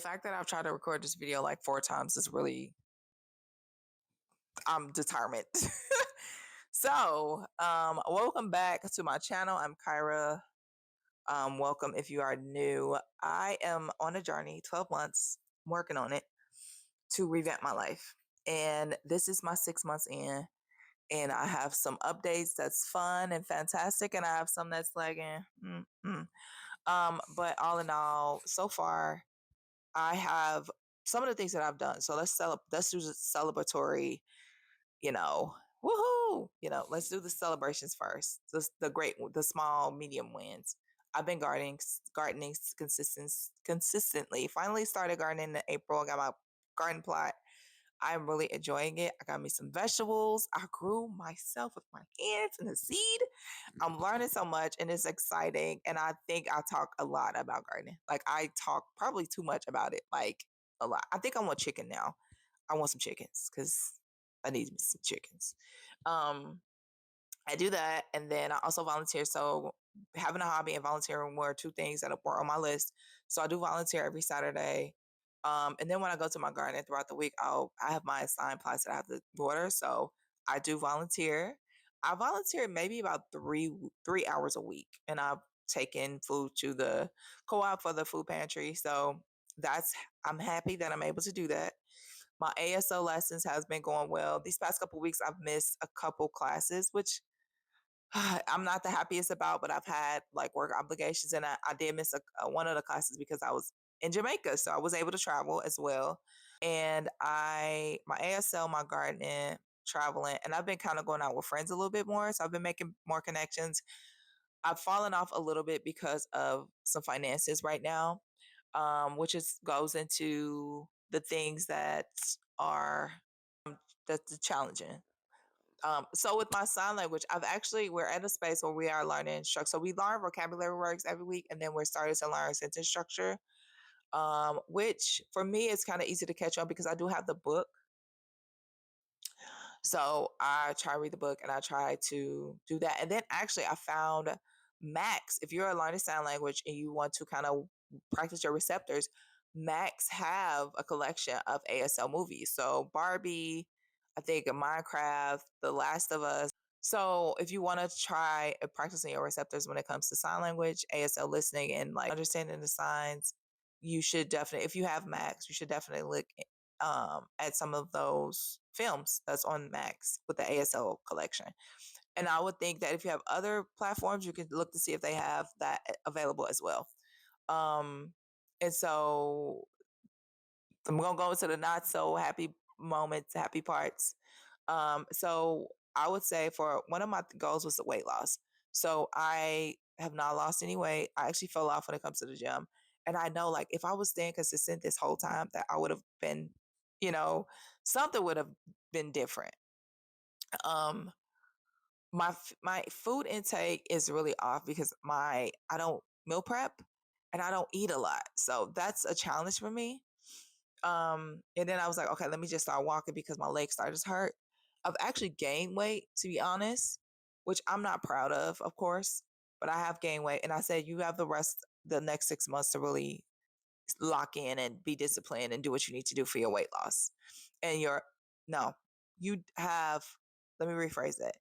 fact that I've tried to record this video like 4 times is really I'm determined. Welcome back to my channel. I'm Kyra. Welcome if you are new. I am on a journey, 12 months, working on it to revamp my life. And this is my 6 months in. And I have some updates that's fun and fantastic, and I have some that's like, but all in all, so far, I have some of the things that I've done. So let's do the celebratory, woohoo, let's do the celebrations first. The small, medium wins. I've been gardening consistently. Finally started gardening in April. I got my garden plot. I'm really enjoying it. I got me some vegetables. I grew myself with my hands and the seed. I'm learning so much and it's exciting. And I think I talk a lot about gardening. Like I talk probably too much about it, like a lot. I think I want chicken now. I want some chickens because I need some chickens. I do that. And then I also volunteer. So having a hobby and volunteering were two things that were on my list. So I do volunteer every Saturday. And then when I go to my garden throughout the week, I have my assigned plots that I have to water. So I do volunteer. I volunteer maybe about three hours a week, and I've taken food to the co-op for the food pantry. So I'm happy that I'm able to do that. My ASL lessons has been going well. These past couple weeks, I've missed a couple classes, which I'm not the happiest about, but I've had like work obligations, and I did miss one of the classes because I was in Jamaica, so I was able to travel as well. And my ASL, my gardening, traveling, and I've been kind of going out with friends a little bit more, so I've been making more connections. I've fallen off a little bit because of some finances right now, which goes into the things that are that's challenging. So with my sign language, we're at a space where we are learning structure. So we learn vocabulary words every week, and then we're starting to learn sentence structure, which for me is kind of easy to catch on because I do have the book. So I try to read the book and I try to do that. And then actually I found Max. If you're learning sign language and you want to kind of practice your receptors, Max have a collection of ASL movies. So Barbie, I think Minecraft, The Last of Us. So if you want to try practicing your receptors when it comes to sign language, ASL listening, and like understanding the signs, you should definitely, if you have Max, you should definitely look at some of those films that's on Max with the ASL collection. And I would think that if you have other platforms, you can look to see if they have that available as well. And so I'm gonna go into the not so happy moments, happy parts. So I would say for one of my goals was the weight loss. So I have not lost any weight. I actually fell off when it comes to the gym. And I know like if I was staying consistent this whole time that I would have been, you know, something would have been different. Um my food intake is really off because I don't meal prep and I don't eat a lot. So that's a challenge for me. And then I was like, okay, let me just start walking because my legs started to hurt. I've actually gained weight, to be honest, which I'm not proud of course, but I have gained weight. And I said, you have the next 6 months to really lock in and be disciplined and do what you need to do for your weight loss. And no, you have, let me rephrase that.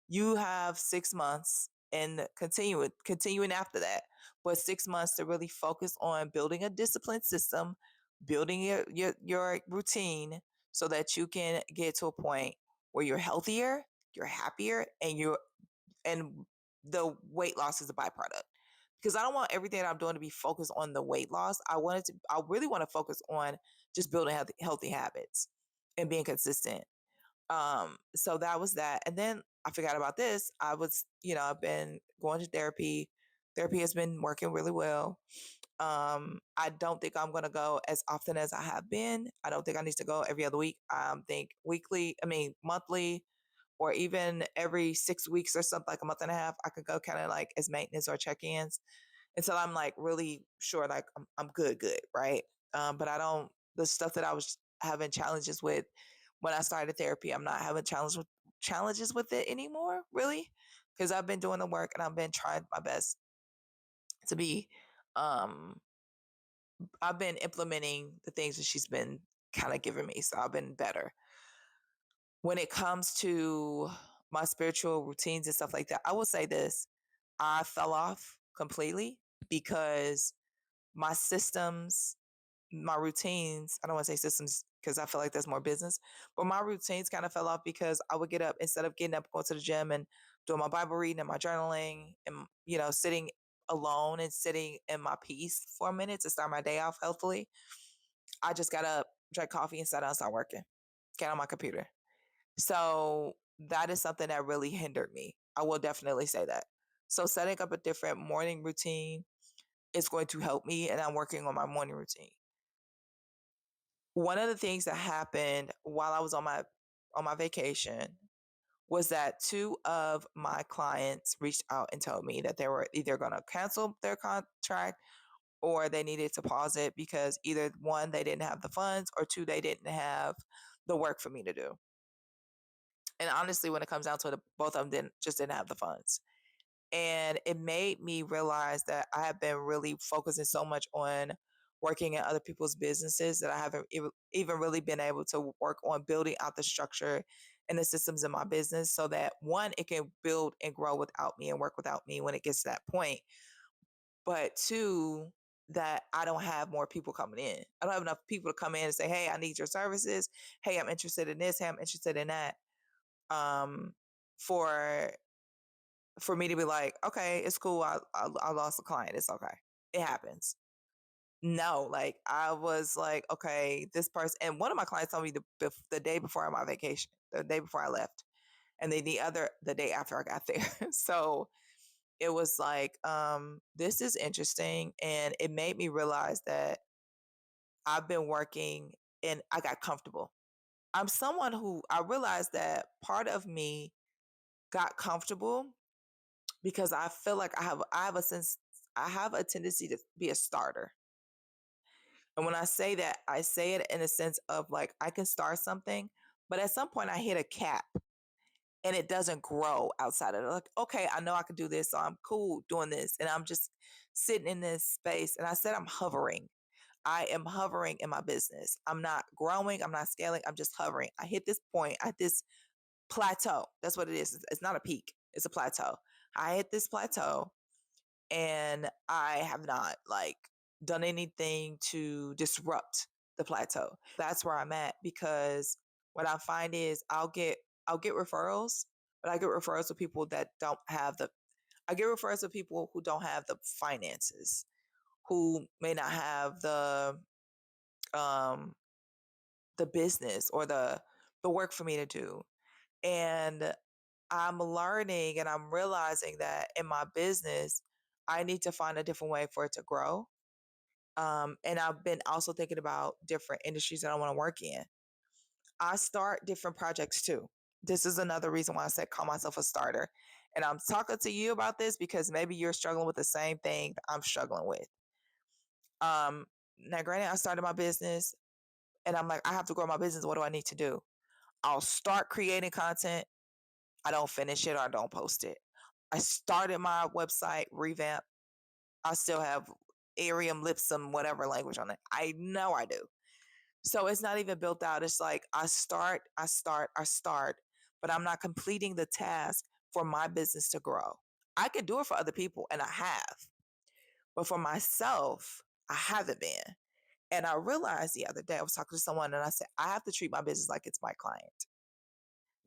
You have 6 months and continuing after that, but 6 months to really focus on building a disciplined system, building your routine so that you can get to a point where you're healthier, you're happier, and the weight loss is a byproduct. Because I don't want everything that I'm doing to be focused on the weight loss. I really want to focus on just building healthy habits and being consistent. So that was that. And then I forgot about this. I've been going to therapy. Therapy has been working really well. I don't think I'm going to go as often as I have been. I don't think I need to go every other week. I think monthly, or even every 6 weeks or something, like a month and a half. I could go kind of like as maintenance or check-ins until I'm like really sure, like I'm good, right? But the stuff that I was having challenges with when I started therapy, I'm not having challenges with it anymore, really, because I've been doing the work and I've been trying my best to be um I've been implementing the things that she's been kind of giving me. So I've been better. When it comes to my spiritual routines and stuff like that, I will say this. I fell off completely because my systems, my routines, I don't want to say systems because I feel like that's more business, but my routines kind of fell off because I would get up instead of getting up, going to the gym and doing my Bible reading and my journaling and, sitting alone and sitting in my peace for a minute to start my day off healthfully. I just got up, drank coffee, and sat down and started working, get on my computer. So that is something that really hindered me. I will definitely say that. So setting up a different morning routine is going to help me, and I'm working on my morning routine. One of the things that happened while I was on my vacation was that two of my clients reached out and told me that they were either going to cancel their contract or they needed to pause it because either one, they didn't have the funds, or two, they didn't have the work for me to do. And honestly, when it comes down to it, both of them didn't have the funds. And it made me realize that I have been really focusing so much on working in other people's businesses that I haven't even really been able to work on building out the structure and the systems in my business so that one, it can build and grow without me and work without me when it gets to that point. But two, that I don't have more people coming in. I don't have enough people to come in and say, hey, I need your services. Hey, I'm interested in this. Hey, I'm interested in that. Um, for me to be like, okay, it's cool. I lost a client. It's okay. It happens. No, like I was like, okay, this person, and one of my clients told me the day before my vacation, the day before I left, and then the day after I got there. So it was like, this is interesting, and it made me realize that I've been working and I got comfortable. I'm someone who I realized that part of me got comfortable because I feel like I have a tendency to be a starter. And when I say that, I say it in a sense of like I can start something, but at some point I hit a cap and it doesn't grow outside of it. Like, okay, I know I can do this, so I'm cool doing this. And I'm just sitting in this space. And I said I'm hovering. I am hovering in my business. I'm not growing, I'm not scaling, I'm just hovering. I hit this point, at this plateau. That's what it is. It's not a peak, it's a plateau. I hit this plateau and I have not like done anything to disrupt the plateau. That's where I'm at because what I find is I'll get referrals, but I get referrals to people that don't have the I get referrals to people who don't have the finances, who may not have um the business or the work for me to do. And I'm learning and I'm realizing that in my business, I need to find a different way for it to grow. And I've been also thinking about different industries that I want to work in. I start different projects too. This is another reason why I said call myself a starter. And I'm talking to you about this because maybe you're struggling with the same thing that I'm struggling with. Now, granted, I started my business and I'm like, I have to grow my business. What do I need to do? I'll start creating content. I don't finish it or I don't post it. I started my website revamp. I still have Arium, Lipsum, whatever language on it. I know I do. So it's not even built out. It's like I start, but I'm not completing the task for my business to grow. I can do it for other people and I have, but for myself, I haven't been. And I realized the other day, I was talking to someone and I said, I have to treat my business like it's my client.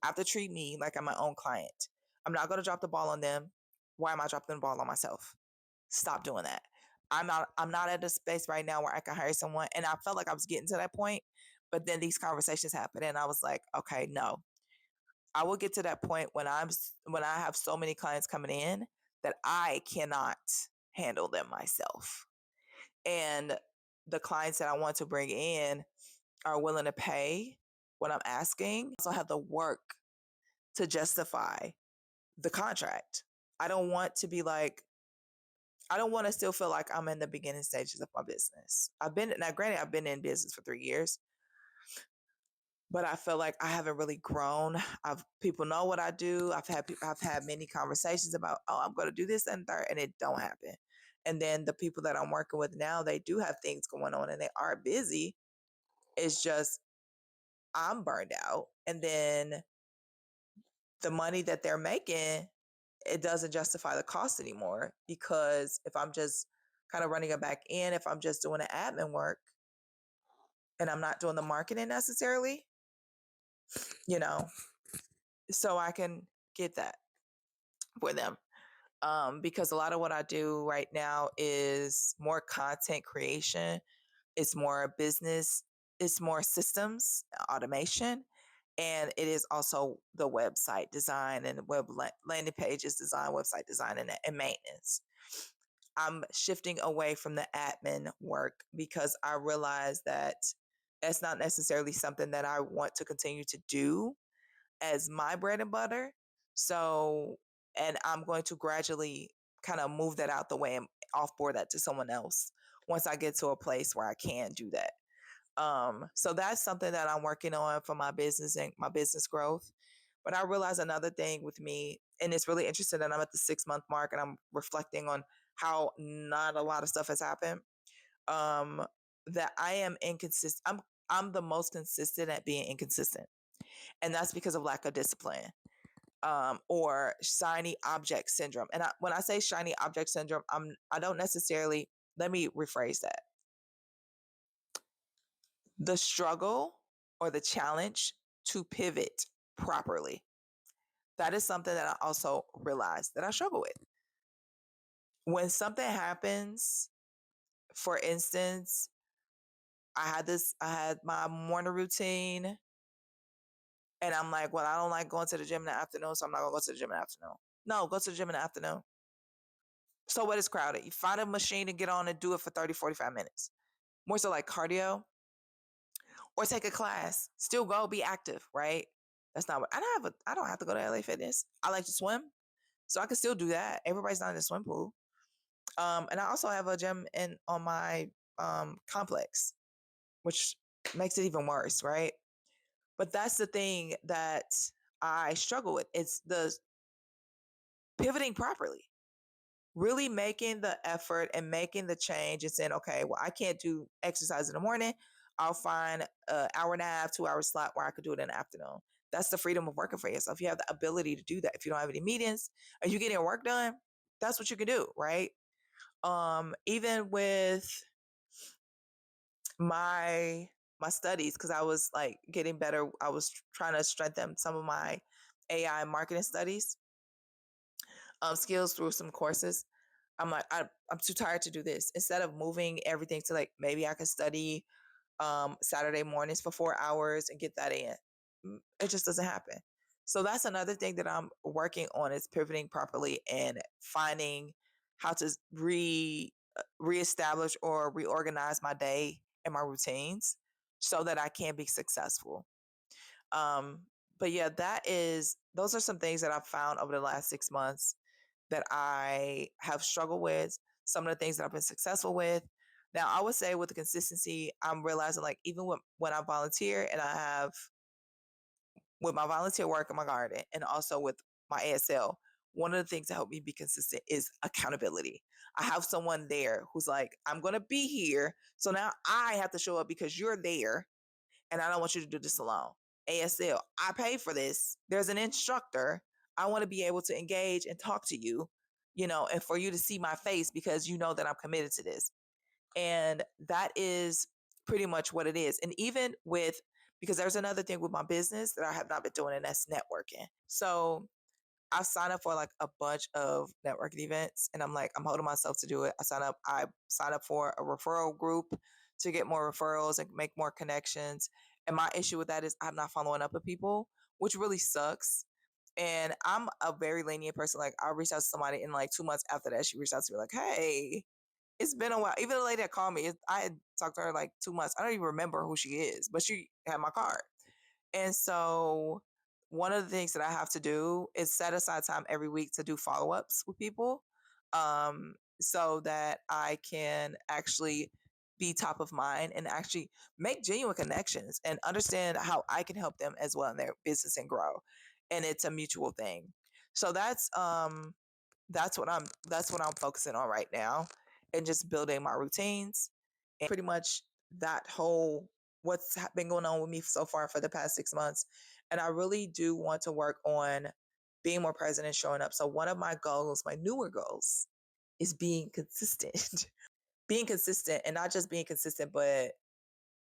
I have to treat me like I'm my own client. I'm not going to drop the ball on them. Why am I dropping the ball on myself? Stop doing that. I'm not at a space right now where I can hire someone. And I felt like I was getting to that point, but then these conversations happened and I was like, okay, no. I will get to that point when I have so many clients coming in that I cannot handle them myself. And the clients that I want to bring in are willing to pay what I'm asking. I also have the work to justify the contract. I don't want to be like, I don't want to still feel like I'm in the beginning stages of my business. Granted, I've been in business for 3 years, but I feel like I haven't really grown. People know what I do. I've had many conversations about, oh, I'm going to do this and third, and it don't happen. And then the people that I'm working with now, they do have things going on and they are busy. It's just I'm burned out. And then the money that they're making, it doesn't justify the cost anymore, because if I'm just kind of running it back in, if I'm just doing the admin work and I'm not doing the marketing necessarily, you know, so I can get that for them. Because a lot of what I do right now is more content creation, it's more business, it's more systems, automation, and it is also the website design and landing pages design, website design, and maintenance. I'm shifting away from the admin work because I realize that that's not necessarily something that I want to continue to do as my bread and butter. So, and I'm going to gradually kind of move that out the way and offboard that to someone else once I get to a place where I can do that. So that's something that I'm working on for my business and my business growth. But I realize another thing with me, and it's really interesting that I'm at the 6 month mark and I'm reflecting on how not a lot of stuff has happened. That I am inconsistent. I'm the most consistent at being inconsistent, and that's because of lack of discipline. Or shiny object syndrome. And when I say shiny object syndrome, I don't necessarily. Let me rephrase that. The struggle or the challenge to pivot properly. That is something that I also realize that I struggle with. When something happens, for instance, I had my morning routine, and I'm like, well, I don't like going to the gym in the afternoon, so I'm not gonna go to the gym in the afternoon. No, go to the gym in the afternoon. So what is crowded? You find a machine to get on and do it for 30, 45 minutes. More so like cardio, or take a class. Still go, be active, right? That's not what I don't have to go to LA Fitness. I like to swim, so I can still do that. Everybody's not in the swim pool. And I also have a gym on my complex, which makes it even worse, right? But that's the thing that I struggle with. It's the pivoting properly, really making the effort and making the change and saying, okay, well, I can't do exercise in the morning. I'll find an hour and a half, 2 hour slot where I could do it in the afternoon. That's the freedom of working for yourself. You have the ability to do that. If you don't have any meetings and you getting your work done, that's what you can do, right? Even with my studies, because I was like getting better. I was trying to strengthen some of my AI marketing studies skills through some courses. I'm like, I'm too tired to do this. Instead of moving everything to like, maybe I could study Saturday mornings for 4 hours and get that in. It just doesn't happen. So that's another thing that I'm working on, is pivoting properly and finding how to reestablish or reorganize my day and my routines so that I can be successful. But yeah, those are some things that I've found over the last 6 months that I have struggled with, some of the things that I've been successful with. Now, I would say with the consistency, I'm realizing like even when I volunteer and I have with my volunteer work in my garden and also with my ASL, one of the things that help me be consistent is accountability. I have someone there who's like, I'm going to be here. So now I have to show up because you're there and I don't want you to do this alone. ASL, I pay for this. There's an instructor. I want to be able to engage and talk to you, and for you to see my face because you know that I'm committed to this. And that is pretty much what it is. And even with, because there's another thing with my business that I have not been doing, and that's networking. So I've signed up for like a bunch of networking events, and I'm like, I'm holding myself to do it. I sign up for a referral group to get more referrals and make more connections. And my issue with that is I'm not following up with people, which really sucks. And I'm a very lenient person. Like, I'll reach out to somebody, and like 2 months after that, she reached out to me like, hey, it's been a while. Even the lady that called me, I had talked to her like 2 months. I don't even remember who she is, but she had my card. And so one of the things that I have to do is set aside time every week to do follow-ups with people, so that I can actually be top of mind and actually make genuine connections and understand how I can help them as well in their business and grow. And it's a mutual thing. So that's what I'm focusing on right now. and just building my routines. And pretty much that whole what's been going on with me so far for the past 6 months. And I really do want to work on being more present and showing up. So one of my goals, my newer goals, is being consistent. Being consistent, and not just being consistent, but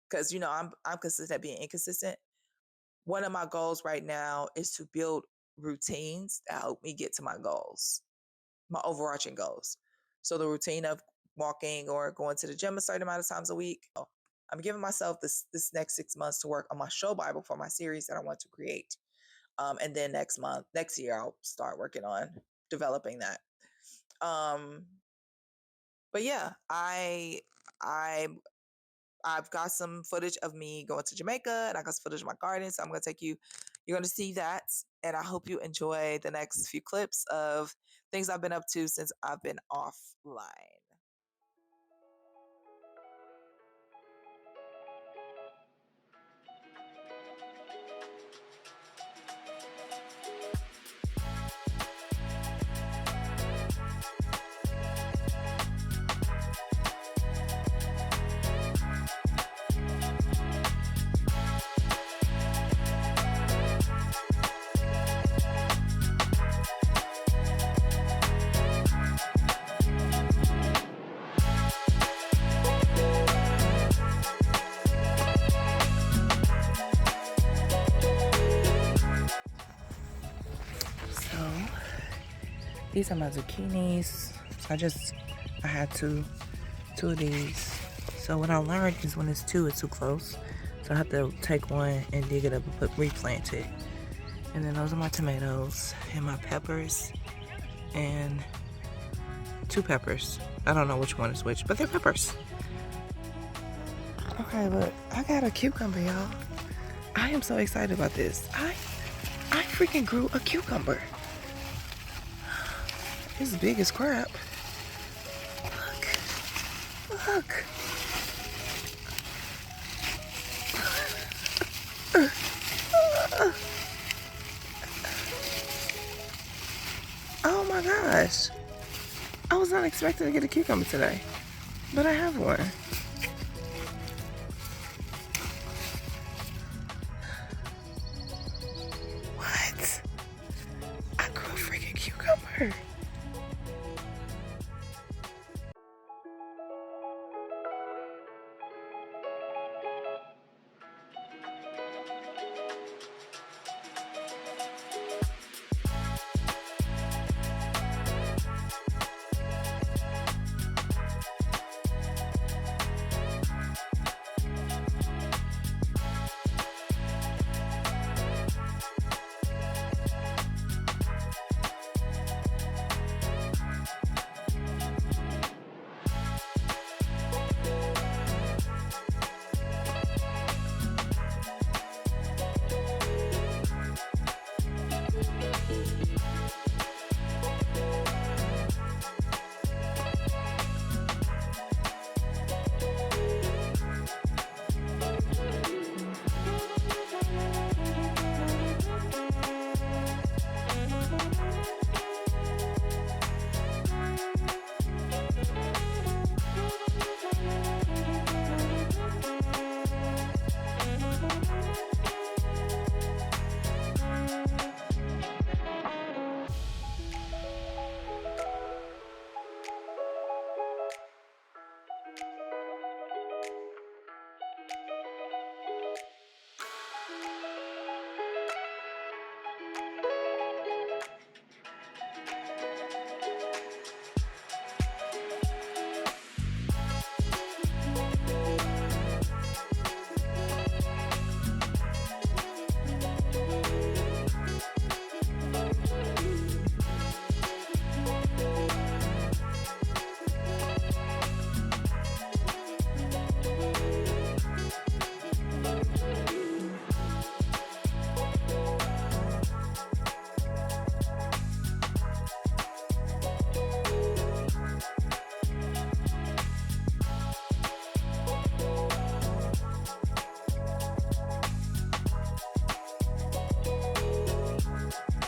because I'm consistent at being inconsistent. One of my goals right now is to build routines that help me get to my goals, my overarching goals. So the routine of walking or going to the gym a certain amount of times a week. I'm giving myself this next 6 months to work on my show Bible for my series that I want to create. And then next year, I'll start working on developing that. But yeah, I've got some footage of me going to Jamaica, and I got some footage of my garden. So I'm going to take you. You're going to see that, and I hope you enjoy the next few clips of things I've been up to since I've been offline. So these are my zucchinis. I had two of these. So what I learned is when it's too close. So I have to take one and dig it up and replant it. And then those are my tomatoes and my peppers and 2 peppers. I don't know which one is which, but they're peppers. Okay, look, I got a cucumber, y'all. I am so excited about this. I freaking grew a cucumber. It's big as crap. Look. Oh my gosh. I was not expecting to get a cucumber today, but I have one. What? I grew a freaking cucumber.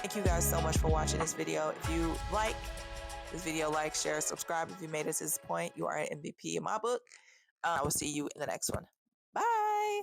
Thank you guys so much for watching this video. If you like this video, like, share, subscribe. If you made it to this point, you are an MVP in my book. I will see you in the next one. Bye.